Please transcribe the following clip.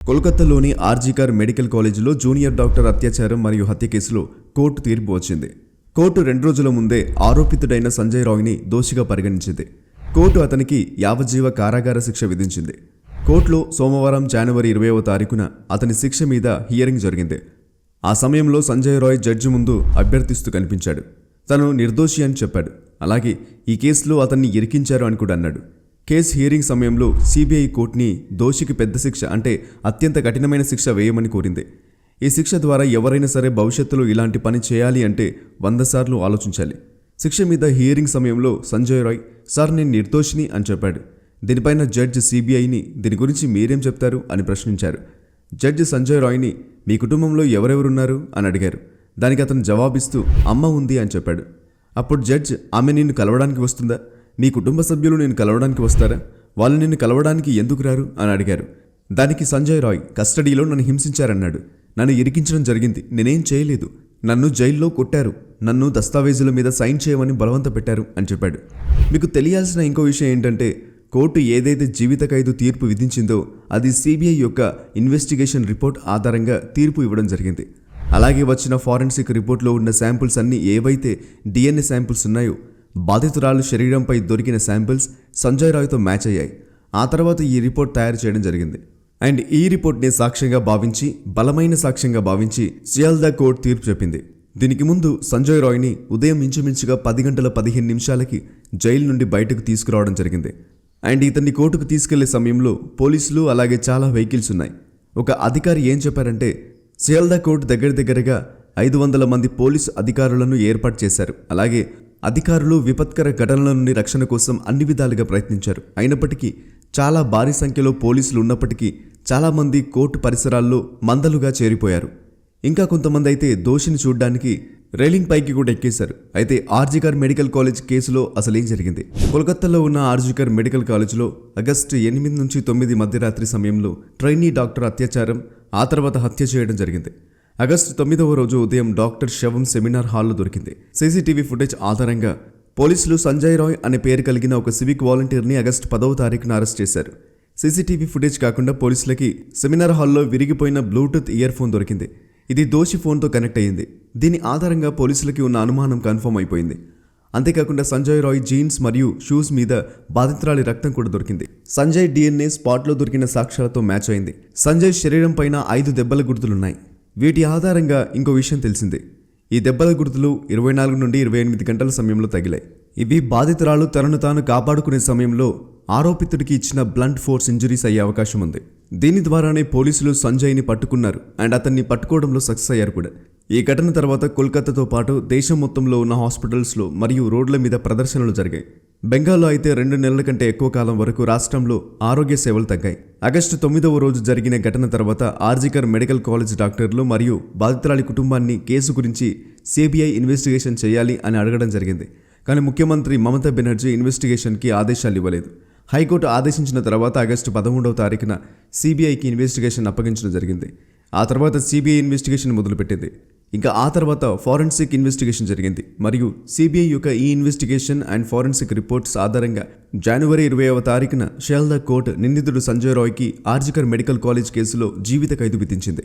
కోల్కతాలోని ఆర్జీకర్ మెడికల్ కాలేజీలో junior doctor అత్యాచారం మరియు హత్య కేసులో కోర్టు తీర్పు వచ్చింది. కోర్టు 2 రోజుల ముందే ఆరోపితుడైన సంజయ్ రాయ్ని దోషిగా పరిగణించింది. కోర్టు అతనికి యావజ్జీవ కారాగార శిక్ష విధించింది. కోర్టులో సోమవారం జనవరి 20వ తారీఖున అతని శిక్ష మీద హియరింగ్ జరిగింది. ఆ సమయంలో సంజయ్ రాయ్ జడ్జి ముందు అభ్యర్థిస్తూ కనిపించాడు. తను నిర్దోషి అని చెప్పాడు. అలాగే ఈ కేసులో అతన్ని ఇరికించారు అని కూడా అన్నాడు. కేసు హియరింగ్ సమయంలో సిబిఐ కోర్టుని దోషికి పెద్ద శిక్ష అంటే అత్యంత కఠినమైన శిక్ష వేయమని కోరింది. ఈ శిక్ష ద్వారా ఎవరైనా సరే భవిష్యత్తులో ఇలాంటి పని చేయాలి అంటే 100 సార్లు ఆలోచించాలి. శిక్ష మీద హియరింగ్ సమయంలో సంజయ్ రాయ్ సార్ నేను నిర్దోషిని అని చెప్పాడు. దీనిపైన జడ్జి సిబిఐని దీని గురించి మీరేం చెప్తారు అని ప్రశ్నించారు. జడ్జి సంజయ్ రాయ్ని మీ కుటుంబంలో ఎవరెవరున్నారు అని అడిగారు. దానికి అతను జవాబిస్తూ అమ్మ ఉంది అని చెప్పాడు. అప్పుడు జడ్జ్ ఆమె నిన్ను కలవడానికి వస్తుందా, మీ కుటుంబ సభ్యులు నేను కలవడానికి వస్తారా, వాళ్ళు నిన్ను కలవడానికి ఎందుకు రారు అని అడిగారు. దానికి సంజయ్ రాయ్ కస్టడీలో నన్ను హింసించారన్నాడు. నన్ను ఇరికించడం జరిగింది, నేనేం చేయలేదు. నన్ను జైల్లో కొట్టారు, నన్ను దస్తావేజుల మీద సైన్ చేయమని బలవంత పెట్టారు అని చెప్పాడు. మీకు తెలియాల్సిన ఇంకో విషయం ఏంటంటే కోర్టు ఏదైతే జీవిత ఖైదు తీర్పు విధించిందో అది సిబిఐ యొక్క ఇన్వెస్టిగేషన్ రిపోర్ట్ ఆధారంగా తీర్పు ఇవ్వడం జరిగింది. అలాగే వచ్చిన ఫారెన్సిక్ రిపోర్ట్లో ఉన్న శాంపుల్స్ అన్నీ ఏవైతే డిఎన్ఏ శాంపుల్స్ ఉన్నాయో బాధితురాలు శరీరంపై దొరికిన శాంపిల్స్ సంజయ్ రాయ్తో మ్యాచ్ అయ్యాయి. ఆ తర్వాత ఈ రిపోర్ట్ తయారు చేయడం జరిగింది. అండ్ ఈ రిపోర్ట్ని సాక్ష్యంగా భావించి బలమైన సాక్ష్యంగా భావించి సియాల్దా కోర్టు తీర్పు చెప్పింది. దీనికి ముందు సంజయ్ రాయ్ని ఉదయం ఇంచుమించుగా 10 గంటల 15 నిమిషాలకి జైలు నుండి బయటకు తీసుకురావడం జరిగింది. అండ్ ఇతన్ని కోర్టుకు తీసుకెళ్లే సమయంలో పోలీసులు అలాగే చాలా వెహికల్స్ ఉన్నాయి. ఒక అధికారి ఏం చెప్పారంటే సియాల్దా కోర్టు దగ్గరగా 500 మంది పోలీసు అధికారులను ఏర్పాటు చేశారు. అలాగే అధికారులు విపత్కర ఘటనల నుండి రక్షణ కోసం అన్ని విధాలుగా ప్రయత్నించారు. అయినప్పటికీ చాలా భారీ సంఖ్యలో పోలీసులు ఉన్నప్పటికీ చాలామంది కోర్టు పరిసరాల్లో మందలుగా చేరిపోయారు. ఇంకా కొంతమంది అయితే దోషిని చూడ్డానికి రైలింగ్ పైకి కూడా ఎక్కేశారు. అయితే ఆర్జీకర్ మెడికల్ కాలేజ్ కేసులో అసలేం జరిగింది? కోల్కతాలో ఉన్న ఆర్జీకర్ మెడికల్ కాలేజ్లో ఆగస్టు 8 నుంచి 9 మధ్యరాత్రి సమయంలో ట్రైనీ డాక్టర్ అత్యాచారం ఆ తర్వాత హత్య చేయడం జరిగింది. ఆగస్టు 9వ రోజు ఉదయం డాక్టర్ శవం సెమినార్ హాల్లో దొరికింది. సీసీటీవీ ఫుటేజ్ ఆధారంగా పోలీసులు సంజయ్ రాయ్ అనే పేరు కలిగిన ఒక సివిక్ వాలంటీర్ని ఆగస్టు 10వ తారీఖున అరెస్ట్ చేశారు. సీసీటీవీ ఫుటేజ్ కాకుండా పోలీసులకి సెమినార్ హాల్లో విరిగిపోయిన బ్లూటూత్ ఇయర్ ఫోన్ దొరికింది. ఇది దోషి ఫోన్తో కనెక్ట్ అయ్యింది. దీని ఆధారంగా పోలీసులకి ఉన్న అనుమానం కన్ఫర్మ్ అయిపోయింది. అంతేకాకుండా సంజయ్ రాయ్ జీన్స్ మరియు షూస్ మీద బాధితురాలి రక్తం కూడా దొరికింది. సంజయ్ డిఎన్ఏ స్పాట్లో దొరికిన సాక్ష్యాలతో మ్యాచ్ అయింది. సంజయ్ శరీరం పైన 5 దెబ్బల గుర్తులున్నాయి. వీటి ఆధారంగా ఇంకో విషయం తెలిసింది. ఈ దెబ్బల గుర్తులు 24 నుండి 28 గంటల సమయంలో తగిలాయి. ఇవి బాధితురాలు తనను తాను కాపాడుకునే సమయంలో ఆరోపితుడికి ఇచ్చిన బ్లంట్ ఫోర్స్ ఇంజరీస్ అయ్యే అవకాశం ఉంది. దీని ద్వారానే పోలీసులు సంజయ్ని పట్టుకున్నారు అండ్ అతన్ని పట్టుకోవడంలో సక్సెస్ అయ్యారు కూడా. ఈ ఘటన తర్వాత కోల్కతాతో పాటు దేశం మొత్తంలో ఉన్న హాస్పిటల్స్లో మరియు రోడ్ల మీద ప్రదర్శనలు జరిగాయి. బెంగాల్లో అయితే 2 నెలల కంటే ఎక్కువ కాలం వరకు రాష్ట్రంలో ఆరోగ్య సేవలు తగ్గాయి. ఆగస్టు 9వ రోజు జరిగిన ఘటన తర్వాత ఆర్జీకర్ మెడికల్ కాలేజ్ డాక్టర్లు మరియు బాధితురాలి కుటుంబాన్ని కేసు గురించి సిబిఐ ఇన్వెస్టిగేషన్ చేయాలి అని అడగడం జరిగింది. కానీ ముఖ్యమంత్రి మమతా బెనర్జీ ఇన్వెస్టిగేషన్కి ఆదేశాలు ఇవ్వలేదు. హైకోర్టు ఆదేశించిన తర్వాత ఆగస్టు 13వ తారీఖున సిబిఐకి ఇన్వెస్టిగేషన్ అప్పగించడం జరిగింది. ఆ తర్వాత సిబిఐ ఇన్వెస్టిగేషన్ మొదలుపెట్టింది. ఇంకా ఆ తర్వాత ఫారెన్సిక్ ఇన్వెస్టిగేషన్ జరిగింది మరియు సిబిఐ యొక్క ఈ ఇన్వెస్టిగేషన్ అండ్ ఫారెన్సిక్ రిపోర్ట్స్ ఆధారంగా జనవరి 20వ తారీఖున సియాల్దా కోర్టు నిందితుడు సంజయ్ రాయ్కి ఆర్జీకర్ మెడికల్ కాలేజ్ కేసులో జీవిత ఖైదు విధించింది.